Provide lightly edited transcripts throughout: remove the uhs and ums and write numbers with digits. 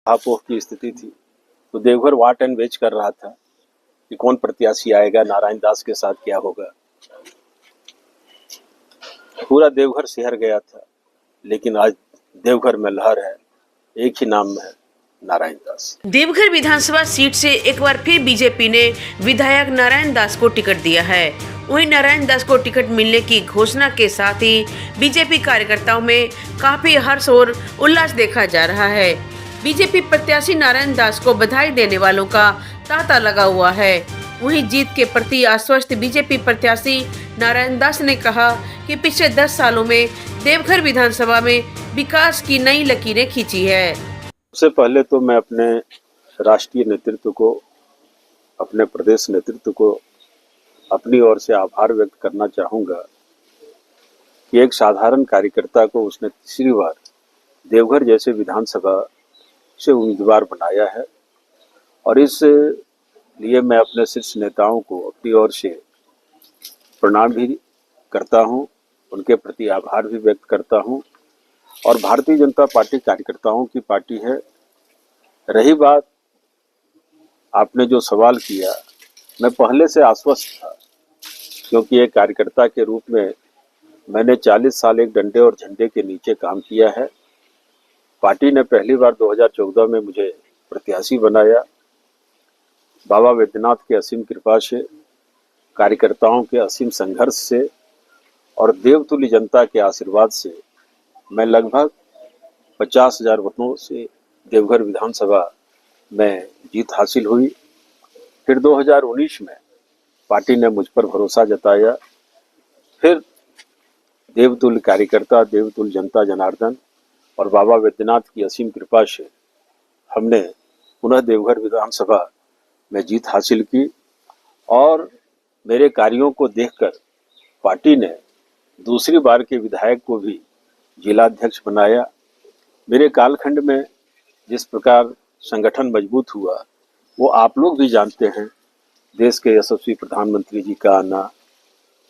हापोह की स्थिति थी, तो देवघर वाट एंड वेच कर रहा था कि कौन प्रत्याशी आएगा, नारायण दास के साथ क्या होगा। पूरा देवघर शहर गया था, लेकिन आज देवघर में लहर है, एक ही नाम में है, नारायण दास। देवघर विधानसभा सीट से एक बार फिर बीजेपी ने विधायक नारायण दास को टिकट दिया है। वहीं नारायण दास को टिकट मिलने की घोषणा के साथ ही बीजेपी कार्यकर्ताओं में काफी हर्ष और उल्लास देखा जा रहा है। बीजेपी प्रत्याशी नारायण दास को बधाई देने वालों का तांता लगा हुआ है। वहीं जीत के प्रति आश्वस्त बीजेपी प्रत्याशी नारायण दास ने कहा कि पिछले 10 सालों में देवघर विधानसभा में विकास की नई लकीरें खींची है। सबसे पहले तो मैं अपने राष्ट्रीय नेतृत्व को, अपने प्रदेश नेतृत्व को अपनी ओर से आभार व्यक्त करना चाहूँगा कि एक साधारण कार्यकर्ता को उसने तीसरी बार देवघर जैसे विधानसभा से उम्मीदवार बनाया है। और इस लिए मैं अपने शीर्ष नेताओं को अपनी ओर से प्रणाम भी करता हूँ, उनके प्रति आभार भी व्यक्त करता हूँ। और भारतीय जनता पार्टी कार्यकर्ताओं की पार्टी है। रही बात आपने जो सवाल किया, मैं पहले से आश्वस्त था, क्योंकि एक कार्यकर्ता के रूप में मैंने 40 साल एक डंडे और झंडे के नीचे काम किया है। पार्टी ने पहली बार 2014 में मुझे प्रत्याशी बनाया। बाबा वैद्यनाथ के असीम कृपा से, कार्यकर्ताओं के असीम संघर्ष से और देवतुल्य जनता के आशीर्वाद से मैं लगभग 50,000 वोटों से देवघर विधानसभा में जीत हासिल हुई। फिर 2019 में पार्टी ने मुझ पर भरोसा जताया। फिर देवतुल्य कार्यकर्ता, देवतुल्य जनता जनार्दन और बाबा वैद्यनाथ की असीम कृपा से हमने पुनः देवघर विधानसभा में जीत हासिल की। और मेरे कार्यों को देखकर पार्टी ने दूसरी बार के विधायक को भी जिलाध्यक्ष बनाया। मेरे कालखंड में जिस प्रकार संगठन मजबूत हुआ वो आप लोग भी जानते हैं। देश के यशस्वी प्रधानमंत्री जी का आना,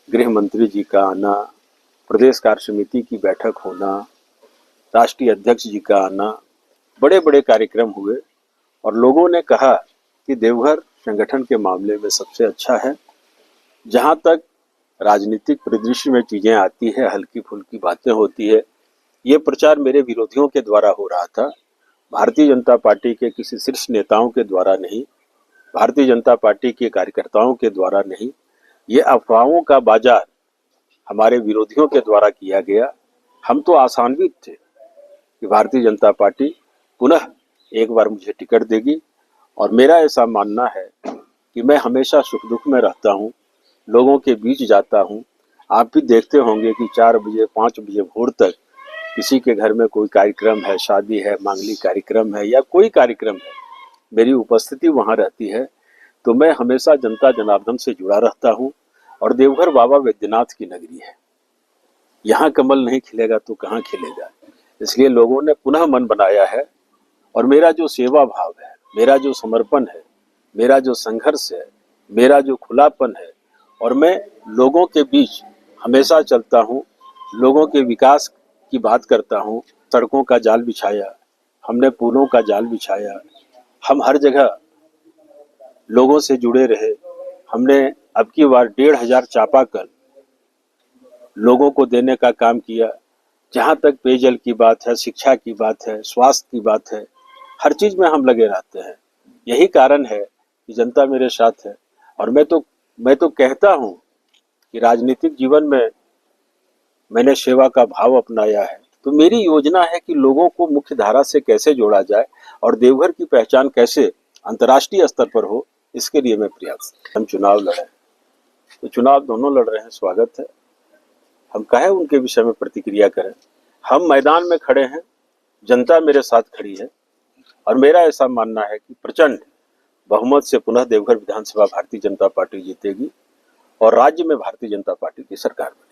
गृह मंत्री जी का आना, प्रदेश कार्य समिति की बैठक होना, राष्ट्रीय अध्यक्ष जी का आना, बड़े बड़े कार्यक्रम हुए और लोगों ने कहा कि देवघर संगठन के मामले में सबसे अच्छा है। जहाँ तक राजनीतिक परिदृश्य में चीजें आती है, हल्की फुल्की बातें होती है, ये प्रचार मेरे विरोधियों के द्वारा हो रहा था, भारतीय जनता पार्टी के किसी शीर्ष नेताओं के द्वारा नहीं, भारतीय जनता पार्टी के कार्यकर्ताओं के द्वारा नहीं। ये अफवाहों का बाजार हमारे विरोधियों के द्वारा किया गया। हम तो आशान्वित थे कि भारतीय जनता पार्टी पुनः एक बार मुझे टिकट देगी। और मेरा ऐसा मानना है कि मैं हमेशा सुख दुख में रहता हूँ, लोगों के बीच जाता हूँ। आप भी देखते होंगे कि 4 बजे 5 बजे भोर तक किसी के घर में कोई कार्यक्रम है, शादी है, मांगलिक कार्यक्रम है या कोई कार्यक्रम है, मेरी उपस्थिति वहाँ रहती है। तो मैं हमेशा जनता जनार्दन से जुड़ा रहता हूँ। और देवघर बाबा वैद्यनाथ की नगरी है, यहाँ कमल नहीं खिलेगा तो कहाँ खिलेगा। इसलिए लोगों ने पुनः मन बनाया है। और मेरा जो सेवा भाव है, मेरा जो समर्पण है, मेरा जो संघर्ष है, मेरा जो खुलापन है, और मैं लोगों के बीच हमेशा चलता हूँ, लोगों के विकास की बात करता हूँ। सड़कों का जाल बिछाया हमने, पुलों का जाल बिछाया, हम हर जगह लोगों से जुड़े रहे। हमने अब की बार 1,500 चापाकल लोगों को देने का काम किया। जहाँ तक पेयजल की बात है, शिक्षा की बात है, स्वास्थ्य की बात है, हर चीज में हम लगे रहते हैं। यही कारण है कि जनता मेरे साथ है। और मैं तो कहता हूँ कि राजनीतिक जीवन में मैंने सेवा का भाव अपनाया है। तो मेरी योजना है कि लोगों को मुख्य धारा से कैसे जोड़ा जाए और देवघर की पहचान कैसे अंतर्राष्ट्रीय स्तर पर हो, इसके लिए मैं प्रयास। हम चुनाव लड़े, तो चुनाव दोनों लड़ रहे हैं, स्वागत है। हम कहें उनके विषय में प्रतिक्रिया करें। हम मैदान में खड़े हैं, जनता मेरे साथ खड़ी है। और मेरा ऐसा मानना है कि प्रचंड बहुमत से पुनः देवघर विधानसभा भारतीय जनता पार्टी जीतेगी और राज्य में भारतीय जनता पार्टी की सरकार बनेगी।